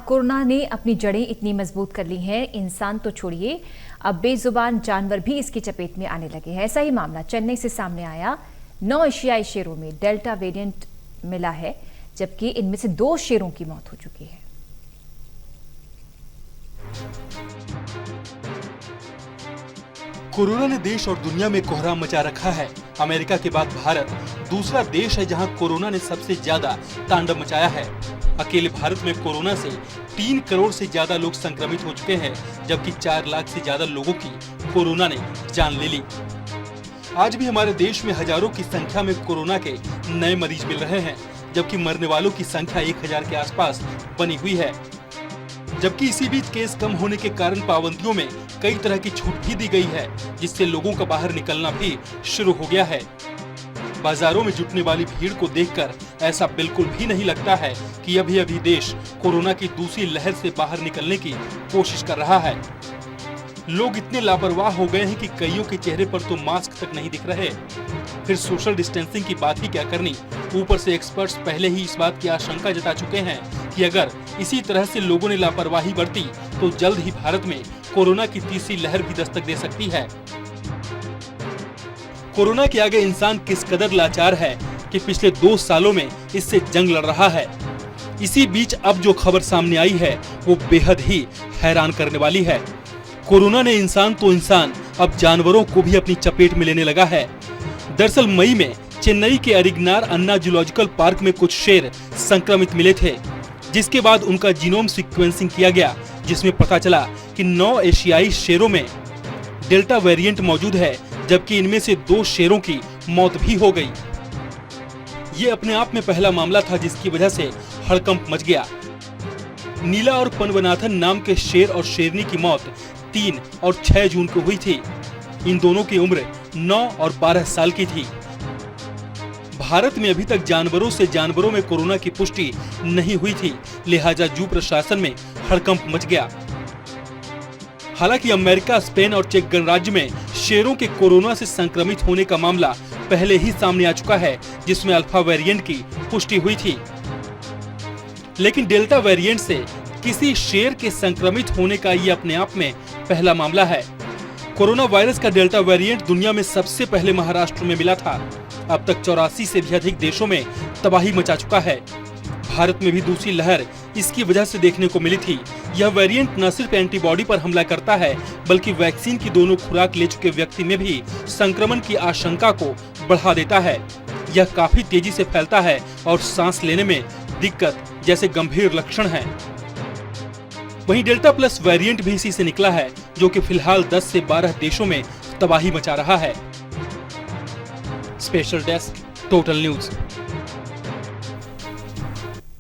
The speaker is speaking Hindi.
कोरोना ने अपनी जड़ें इतनी मजबूत कर ली हैं, इंसान तो छोड़िए, अब बेजुबान जानवर भी इसकी चपेट में आने लगे हैं। ऐसा ही मामला चेन्नई से सामने आया। 9 एशियाई शेरों में डेल्टा वेरिएंट मिला है, जबकि इनमें से 2 शेरों की मौत हो चुकी है। कोरोना ने देश और दुनिया में कोहराम मचा रखा है। अमेरिका के बाद भारत दूसरा देश है जहां कोरोना ने सबसे ज्यादा तांडव मचाया है। अकेले भारत में कोरोना से 3 करोड़ से ज्यादा लोग संक्रमित हो चुके हैं, जबकि 4 लाख से ज्यादा लोगों की कोरोना ने जान ले ली। आज भी हमारे देश में हजारों की संख्या में कोरोना के नए मरीज मिल रहे हैं, जबकि मरने वालों की संख्या 1000 के आसपास बनी हुई है। जबकि इसी बीच केस कम होने के कारण पाबंदियों में कई तरह की छूट भी दी गई है, जिससे लोगों का बाहर निकलना भी शुरू हो गया है। बाजारों में जुटने वाली भीड़ को देखकर ऐसा बिल्कुल भी नहीं लगता है कि अभी देश कोरोना की दूसरी लहर से बाहर निकलने की कोशिश कर रहा है। लोग इतने लापरवाह हो गए हैं कि कईयों के चेहरे पर तो मास्क तक नहीं दिख रहे। फिर सोशल डिस्टेंसिंग की बात ही क्या करनी। ऊपर से एक्सपर्ट्स पहले ही इस बात की आशंका जता चुके हैं कि अगर इसी तरह से लोगों ने लापरवाही बरती तो जल्द ही भारत में कोरोना की तीसरी लहर भी दस्तक दे सकती है। कोरोना के आगे इंसान किस कदर लाचार है कि पिछले 2 सालों में इससे जंग लड़ रहा है। इसी बीच अब जो खबर सामने आई है वो बेहद ही हैरान करने वाली है। कोरोना ने इंसान तो इंसान, अब जानवरों को भी अपनी चपेट में लेने लगा है। दरअसल मई में चेन्नई के अरिगनार अन्ना जूलॉजिकल पार्क में कुछ शेर संक्रमित मिले थे, जिसके बाद उनका जीनोम सीक्वेंसिंग किया गया, जिसमें पता चला कि 9 एशियाई शेरों में डेल्टा वेरिएंट मौजूद है, जबकि इनमें से 2 शेरों की मौत भी हो गई। ये अपने आप में पहला मामला था जिसकी वजह से हड़कंप मच गया। नीला और पनवनाथन नाम के शेर और शेरनी की मौत 3 और 6 जून को हुई थी। इन दोनों की उम्र 9 और 12 साल की थी। भारत में अभी तक जानवरों से जानवरों में कोरोना की पुष्टि नहीं हुई थी, लिहाजा जू प्रशासन में हड़कंप मच गया। हालांकि अमेरिका, स्पेन और चेक गणराज्य में शेरों के कोरोना से संक्रमित होने का मामला पहले ही सामने आ चुका है, जिसमें अल्फा वेरिएंट की पुष्टि हुई थी। लेकिन डेल्टा वेरिएंट से किसी शेर के संक्रमित होने का ये अपने आप में पहला मामला है। कोरोना वायरस का डेल्टा वेरिएंट दुनिया में सबसे पहले महाराष्ट्र में मिला था। अब तक 84 से भी अधिक देशों में तबाही मचा चुका है। भारत में भी दूसरी लहर इसकी वजह से देखने को मिली थी। यह वेरिएंट न सिर्फ एंटीबॉडी पर हमला करता है, बल्कि वैक्सीन की दोनों खुराक ले चुके व्यक्ति में भी संक्रमण की आशंका को बढ़ा देता है। यह काफी तेजी से फैलता है और सांस लेने में दिक्कत जैसे गंभीर लक्षण हैं। वहीं डेल्टा प्लस वेरिएंट भी इसी से निकला है, जो कि फिलहाल 10 से 12 देशों में तबाही मचा रहा है। Special desk, total news.